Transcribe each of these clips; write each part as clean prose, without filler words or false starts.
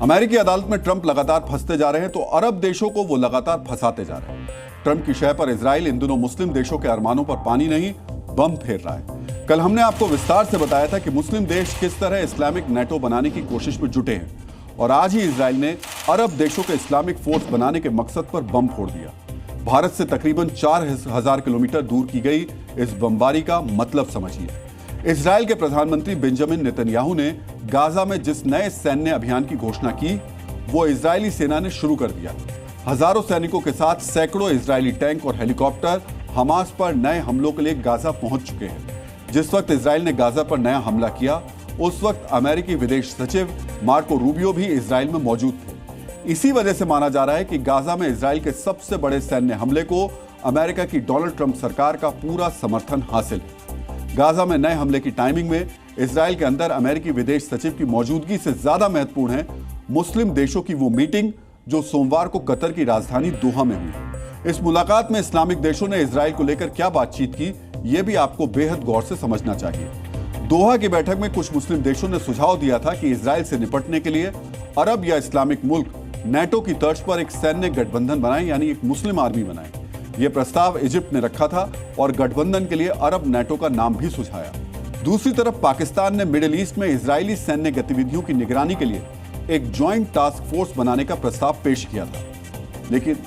अमेरिकी अदालत में ट्रंप लगातार फंसते जा रहे हैं तो अरब देशों को वो लगातार फंसाते जा रहे हैं। ट्रंप की शह पर इजराइल इन दिनों मुस्लिम देशों के अरमानों पर पानी नहीं बम फेर रहा है। कल हमने आपको विस्तार से बताया था कि मुस्लिम देश किस तरह इस्लामिक नेटो बनाने की कोशिश में जुटे हैं और आज ही इजराइल ने अरब देशों के इस्लामिक फोर्स बनाने के मकसद पर बम फोड़ दिया। भारत से तकरीबन 4000 किलोमीटर दूर की गई इस बमबारी का मतलब समझिए। इजराइल के प्रधानमंत्री बेंजामिन नेतन्याहू ने गाजा में जिस नए सैन्य अभियान की घोषणा की वो इजरायली सेना ने शुरू कर दिया। हजारों सैनिकों के साथ सैकड़ों इजरायली टैंक और हेलीकॉप्टर हमास पर नए हमलों के लिए गाजा पहुंच चुके हैं। जिस वक्त इजराइल ने गाजा पर नया हमला किया उस वक्त अमेरिकी विदेश सचिव मार्को रूबियो भी इजराइल में मौजूद थे। इसी वजह से माना जा रहा है कि गाजा में इजराइल के सबसे बड़े सैन्य हमले को अमेरिका की डोनाल्ड ट्रंप सरकार का पूरा समर्थन हासिल है। गाजा में नए हमले की टाइमिंग में इजराइल के अंदर अमेरिकी विदेश सचिव की मौजूदगी से ज्यादा महत्वपूर्ण है मुस्लिम देशों की वो मीटिंग जो सोमवार को कतर की राजधानी दोहा में हुई। इस मुलाकात में इस्लामिक देशों ने इजराइल को लेकर क्या बातचीत की यह भी आपको बेहद गौर से समझना चाहिए। दोहा की बैठक में कुछ मुस्लिम देशों ने सुझाव दिया था कि इजराइल से निपटने के लिए अरब या इस्लामिक मुल्क नेटो की तर्ज पर एक सैन्य गठबंधन बनाए, यानी एक मुस्लिम आर्मी बनाए। यह प्रस्ताव इजिप्ट ने रखा था और गठबंधन के लिए अरब नेटो का नाम भी सुझाया। दूसरी तरफ पाकिस्तान ने मिडिल ईस्ट में इजरायली सैन्य गतिविधियों की निगरानी के लिए एक ज्वाइंट टास्क फोर्स बनाने का प्रस्ताव पेश किया था, लेकिन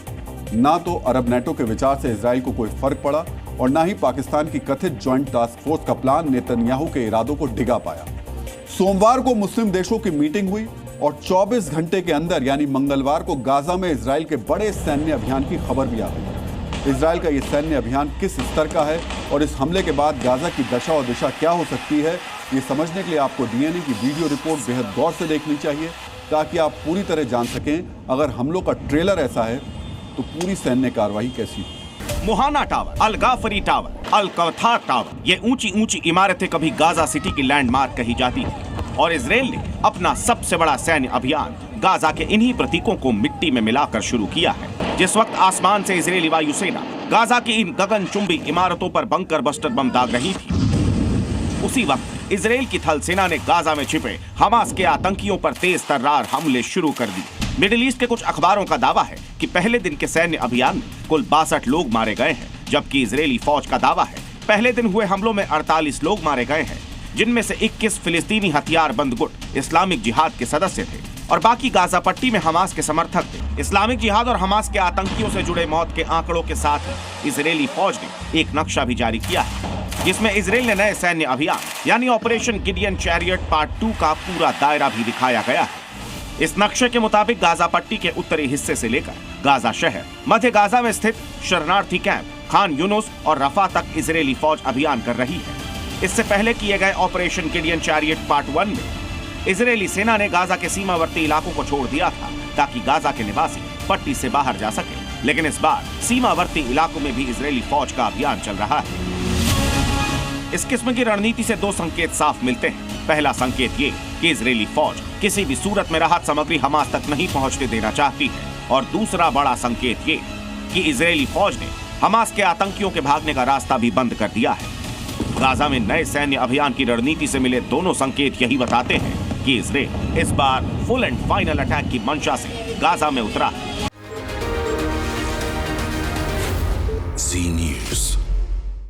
ना तो अरब नेटो के विचार से इजराइल को कोई फर्क पड़ा और ना ही पाकिस्तान की कथित ज्वाइंट टास्क फोर्स का प्लान नेतन्याहू के इरादों को डिगा पाया। सोमवार को मुस्लिम देशों की मीटिंग हुई और 24 घंटे के अंदर यानी मंगलवार को गाजा में इजराइल के बड़े सैन्य अभियान की खबर भी आ गई। इजराइल का यह सैन्य अभियान किस स्तर का है और इस हमले के बाद गाजा की दशा और दिशा क्या हो सकती है, ये समझने के लिए आपको डीएनए की वीडियो रिपोर्ट बेहद गौर से देखनी चाहिए ताकि आप पूरी तरह जान सकें अगर हमलों का ट्रेलर ऐसा है तो पूरी सैन्य कार्रवाई कैसी हो। मुहाना टावर, अल गाफरी टावर, अल कवथार टावर, ये ऊंची ऊंची इमारतें कभी गाजा सिटी की लैंडमार्क कही जाती थी और इजराइल ने अपना सबसे बड़ा सैन्य अभियान गाजा के इन्हीं प्रतीकों को मिट्टी में मिलाकर शुरू किया है। जिस वक्त आसमान से इजरायली वायुसेना गाजा की इन गगनचुंबी इमारतों पर बंकर बस्टर बम दाग रही थी, उसी वक्त इजराइल की थल सेना ने गाजा में छिपे हमास के आतंकियों पर तेज तर्रार हमले शुरू कर दिए। मिडिल ईस्ट के कुछ अखबारों का दावा है कि पहले दिन के सैन्य अभियान में कुल 62 लोग मारे गए हैं, जबकि इजरायली फौज का दावा है पहले दिन हुए हमलों में 48 लोग मारे गए हैं, जिनमें से 21 फिलिस्तीनी हथियारबंद गुट इस्लामिक जिहाद के सदस्य थे और बाकी गाजा पट्टी में हमास के समर्थक थे। इस्लामिक जिहाद और हमास के आतंकियों से जुड़े मौत के आंकड़ों के साथ ही इजरायली फौज ने एक नक्शा भी जारी किया है जिसमें इजराइल ने नए सैन्य अभियान यानी ऑपरेशन गिडियन चैरियट पार्ट 2 का पूरा दायरा भी दिखाया गया है। इस नक्शे के मुताबिक गाजा पट्टी के उत्तरी हिस्से से लेकर गाजा शहर, मध्य गाजा में स्थित शरणार्थी कैंप, खान यूनुस और रफा तक इजरायली फौज अभियान कर रही है। इससे पहले किए गए ऑपरेशन गिडियन चैरियट पार्ट 1 में इजरायली सेना ने गाजा के सीमावर्ती इलाकों को छोड़ दिया था ताकि गाजा के निवासी पट्टी से बाहर जा सके, लेकिन इस बार सीमावर्ती इलाकों में भी इजरायली फौज का अभियान चल रहा है। इस किस्म की रणनीति से दो संकेत साफ मिलते हैं। पहला संकेत ये कि इजरायली फौज किसी भी सूरत में राहत सामग्री हमास तक नहीं पहुंचने देना चाहती है और दूसरा बड़ा संकेत ये कि इजरायली फौज ने हमास के आतंकियों के भागने का रास्ता भी बंद कर दिया है। गाजा में नए सैन्य अभियान की रणनीति से मिले दोनों संकेत यही बताते हैं कि इजराइल इस बार फुल एंड फाइनल अटैक की मंशा से गाजा में उतरा है।